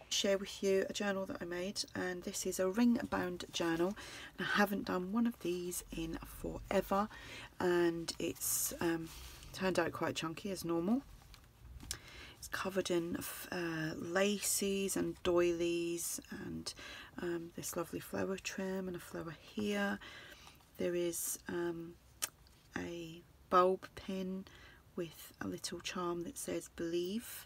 Share with you a journal that I made, and this is a ring bound journal. I haven't done one of these in forever, and it's turned out quite chunky as normal. It's covered in laces and doilies and this lovely flower trim and a flower here. There is a bulb pin with a little charm that says believe,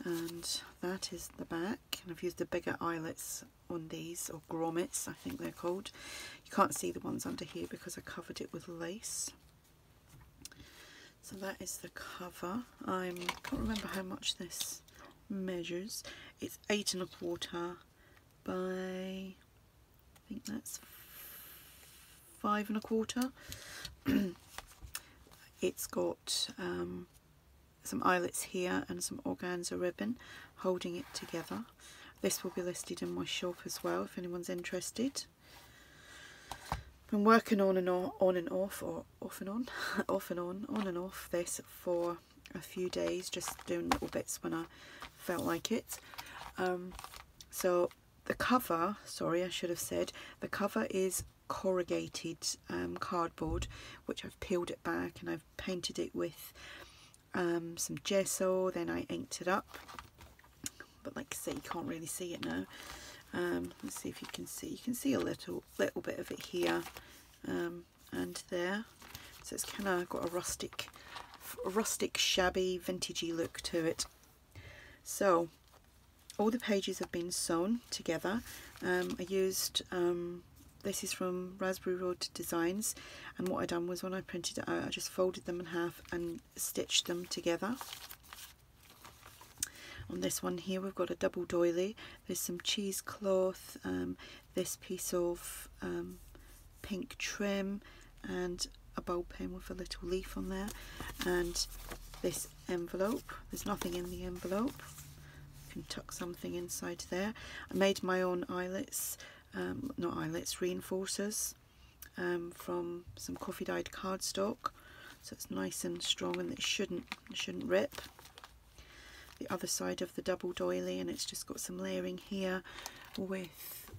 and that is the back. And I've used the bigger eyelets on these, or grommets I think they're called. You can't see the ones under here because I covered it with lace. So that is the cover. I can't remember how much this measures. It's 8 1/4 by, I think that's 5 1/4. It's got some eyelets here and some organza ribbon holding it together. This will be listed in my shop as well if anyone's interested. Been working on and off this for a few days, just doing little bits when I felt like it. So the cover, sorry, I should have said, the cover is corrugated cardboard, which I've peeled it back and I've painted it with some gesso, then I inked it up. But like I say, you can't really see it now. Let's see if you can see. You can see a little bit of it here and there. So it's kind of got a rustic shabby vintagey look to it. So all the pages have been sewn together. I used this is from Raspberry Road Designs, and what I done was when I printed it out, I just folded them in half and stitched them together. On this one here we've got a double doily. There's some cheesecloth, this piece of pink trim, and a bulb pin with a little leaf on there, and this envelope. There's nothing in the envelope. You can tuck something inside there. I made my own eyelets, not eyelets, reinforcers from some coffee dyed cardstock, so it's nice and strong and it shouldn't rip. The other side of the double doily, and it's just got some layering here with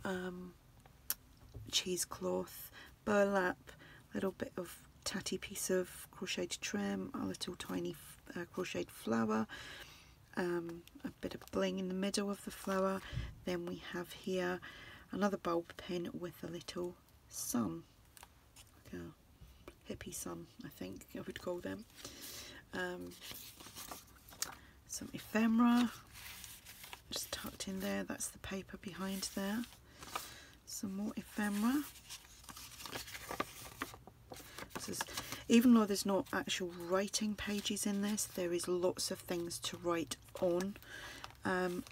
cheesecloth, burlap, a little bit of tatty piece of crocheted trim, a little tiny crocheted flower, a bit of bling in the middle of the flower. Then we have here another bulb pin with a little sun, like a hippie sun, I think I would call them. Some ephemera just tucked in there. That's the paper behind there. Some more ephemera. Even though there's not actual writing pages in this, there is lots of things to write on,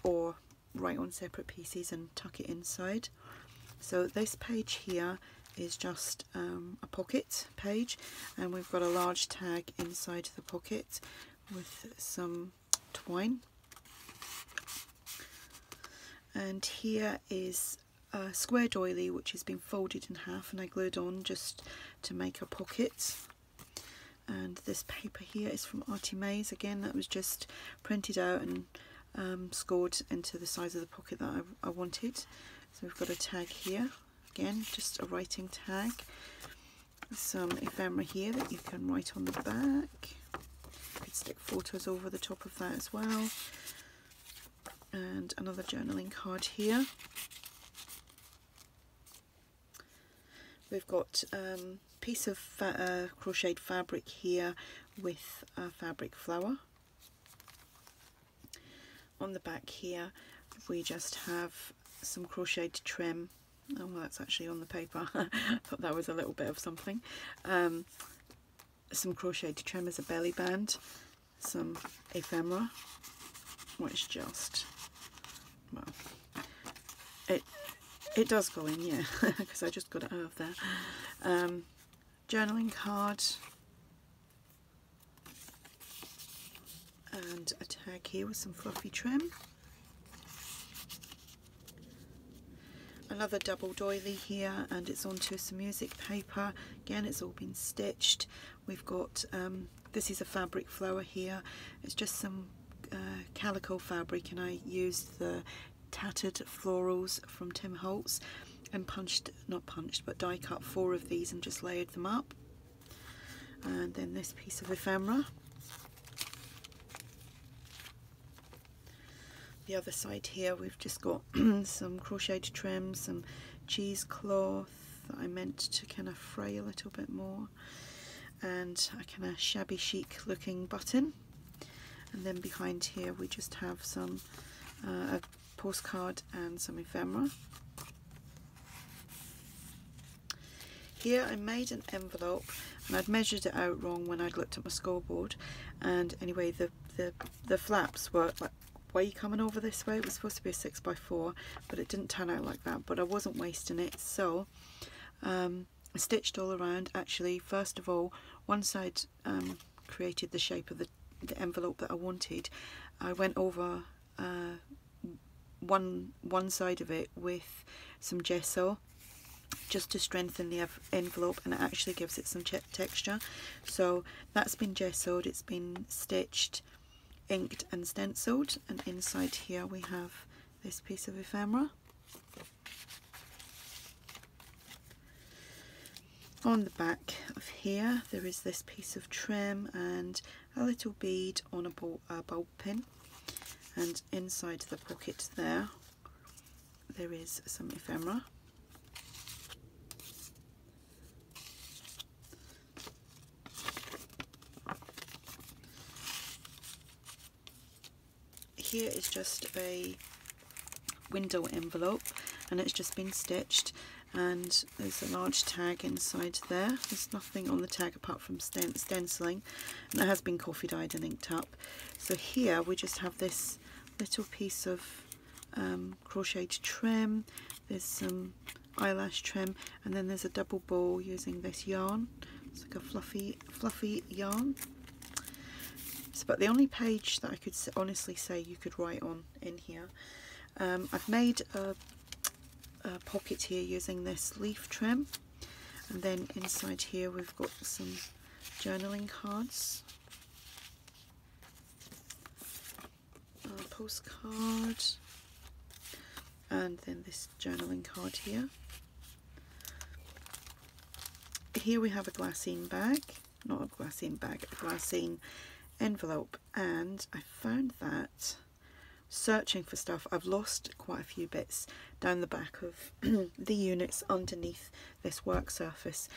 or write on separate pieces and tuck it inside. So this page here is just a pocket page, and we've got a large tag inside the pocket with some twine. And here is a square doily which has been folded in half and I glued on just to make a pocket. And this paper here is from ARTYmaze, again that was just printed out and scored into the size of the pocket that I wanted. So we've got a tag here, again just a writing tag, some ephemera here that you can write on the back. You could stick photos over the top of that as well, and another journaling card here. We've got a piece of crocheted fabric here with a fabric flower. On the back here we just have some crocheted trim. Oh, well, that's actually on the paper. I thought that was a little bit of something. Some crocheted trim as a belly band, some ephemera, which just, well, it does go in, yeah, because I just got it out of there. Journaling card, and a tag here with some fluffy trim. Another double doily here, and it's onto some music paper. Again, it's all been stitched. We've got this is a fabric flower here. It's just some calico fabric, and I used the tattered florals from Tim Holtz and die cut 4 of these and just layered them up. And then this piece of ephemera. The other side here we've just got some crocheted trim, some cheesecloth that I meant to kind of fray a little bit more, and a kind of shabby chic looking button. And then behind here we just have some a postcard and some ephemera. Here I made an envelope, and I'd measured it out wrong when I'd looked at my scoreboard, and anyway the flaps were like way coming over this way. It was supposed to be a 6x4, but it didn't turn out like that, but I wasn't wasting it, so I stitched all around. Actually, first of all, one side created the shape of the envelope that I wanted. I went over one side of it with some gesso just to strengthen the envelope, and it actually gives it some texture. So that's been gessoed, it's been stitched, inked and stenciled, and inside here we have this piece of ephemera. On the back of here there is this piece of trim and a little bead on a bulb pin, and inside the pocket there is some ephemera. Here is just a window envelope, and it's just been stitched, and there's a large tag inside there. There's nothing on the tag apart from stenciling, and it has been coffee dyed and inked up. So here we just have this little piece of crocheted trim, there's some eyelash trim, and then there's a double bow using this yarn. It's like a fluffy yarn. But the only page that I could honestly say you could write on in here, I've made a pocket here using this leaf trim, and then inside here we've got some journaling cards, a postcard, and then this journaling card here. Here we have a glassine bag, not a glassine bag, a glassine envelope, and I found that searching for stuff I've lost quite a few bits down the back of the units underneath this work surface,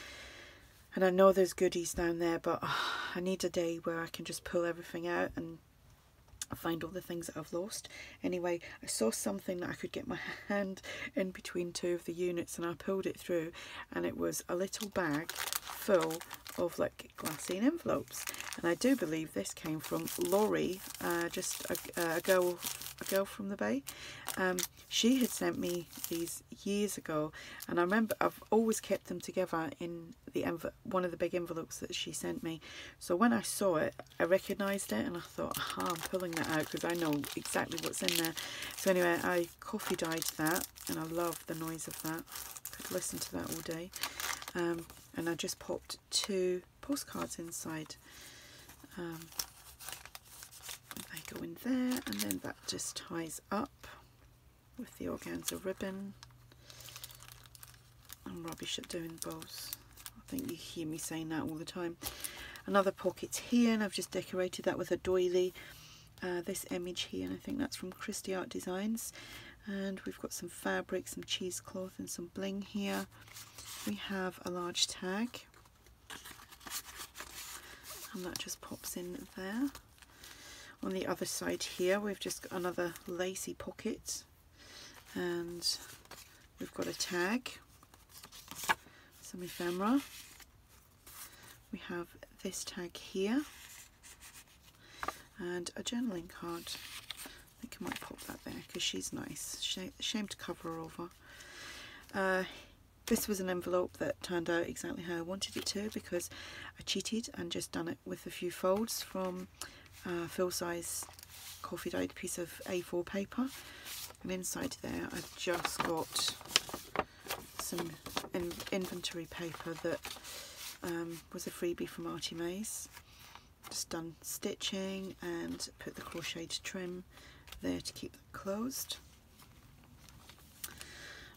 and I know there's goodies down there, but I need a day where I can just pull everything out and find all the things that I've lost. Anyway, I saw something that I could get my hand in between 2 of the units, and I pulled it through, and it was a little bag full of like glassine envelopes, and I do believe this came from Laurie, just a girl from the Bay. She had sent me these years ago, and I remember I've always kept them together in the one of the big envelopes that she sent me. So when I saw it, I recognised it, and I thought, aha, I'm pulling that out because I know exactly what's in there. So anyway, I coffee dyed that, and I love the noise of that. Could listen to that all day. And I just popped 2 postcards inside. They go in there, and then that just ties up with the organza ribbon. I'm rubbish at doing bows. I think you hear me saying that all the time. Another pocket here, and I've just decorated that with a doily. This image here, and I think that's from Christie Art Designs. And we've got some fabric, some cheesecloth, and some bling here. We have a large tag, and that just pops in there. On the other side here we've just got another lacy pocket, and we've got a tag, some ephemera. We have this tag here, and a journaling card. I think I might pop that there because she's nice. Shame to cover her over. This was an envelope that turned out exactly how I wanted it to, because I cheated and just done it with a few folds from a full-size coffee dyed piece of A4 paper, and inside there I've just got some inventory paper that was a freebie from ARTYmaze, just done stitching and put the crocheted trim there to keep that closed.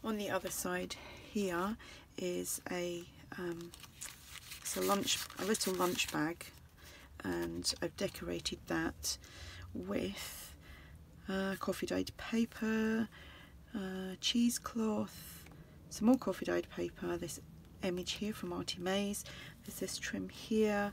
On the other side here is it's a little lunch bag, and I've decorated that with coffee dyed paper, cheesecloth, some more coffee dyed paper, this image here from ARTYmaze, there's this trim here,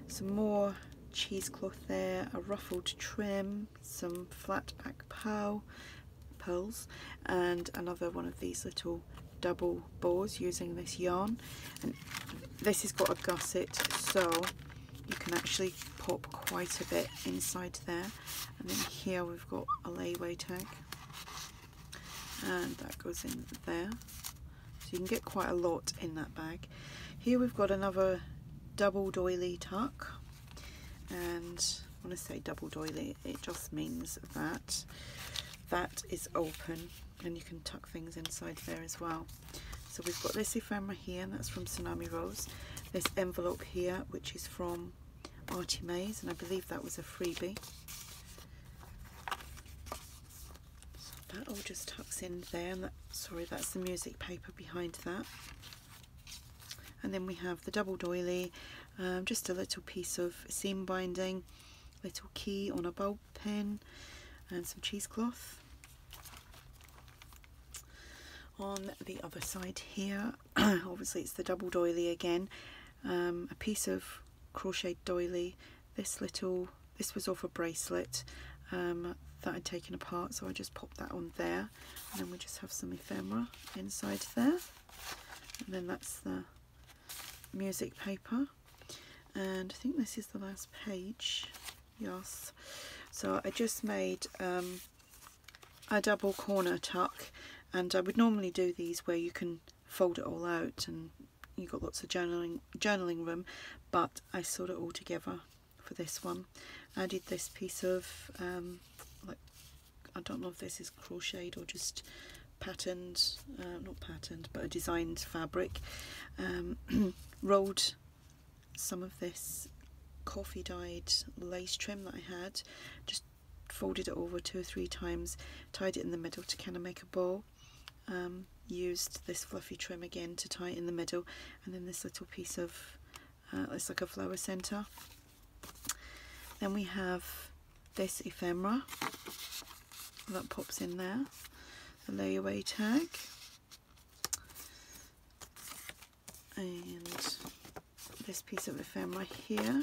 some more cheesecloth there, a ruffled trim, some flat back pearls, and another one of these little double bows using this yarn. And this has got a gusset, so you can actually pop quite a bit inside there. And then here we've got a layaway tag, and that goes in there, so you can get quite a lot in that bag. Here we've got another double doily tuck, and when I say double doily, it just means that that is open and you can tuck things inside there as well. So we've got this ephemera here, and that's from Tsunami Rose, this envelope here which is from ARTYmaze, and I believe that was a freebie. So that all just tucks in there, and that's the music paper behind that. And then we have the double doily, just a little piece of seam binding, little key on a bulb pin, and some cheesecloth. On the other side here, obviously it's the double doily again, a piece of crocheted doily. This was off a bracelet that I'd taken apart, so I just popped that on there, and then we just have some ephemera inside there, and then that's the music paper, and I think this is the last page. Yes, so I just made a double corner tuck, and I would normally do these where you can fold it all out and you've got lots of journaling room, but I sewed it all together for this one. I did this piece of like, I don't know if this is crocheted or just patterned, not patterned, but a designed fabric. Rolled some of this coffee dyed lace trim that I had, just folded it over 2 or 3 times, tied it in the middle to kind of make a bow, used this fluffy trim again to tie it in the middle, and then this little piece of it's like a flower centre. Then we have this ephemera that pops in there, the layaway tag, and this piece of ephemera here,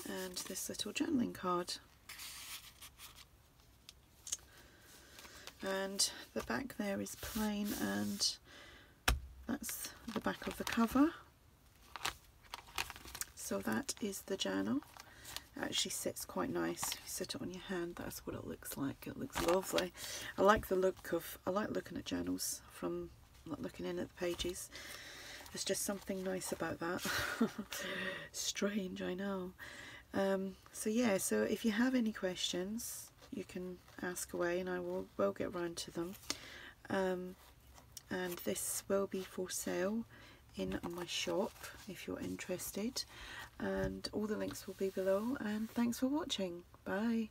and this little journaling card. And the back there is plain, and that's the back of the cover. So that is the journal. It actually sits quite nice. If you sit it on your hand, that's what it looks like. It looks lovely. I like looking at journals from looking in at the pages. There's just something nice about that. Strange, I know. So yeah, so if you have any questions, you can ask away and I will get round to them. And this will be for sale in my shop if you're interested, and all the links will be below, and thanks for watching. Bye.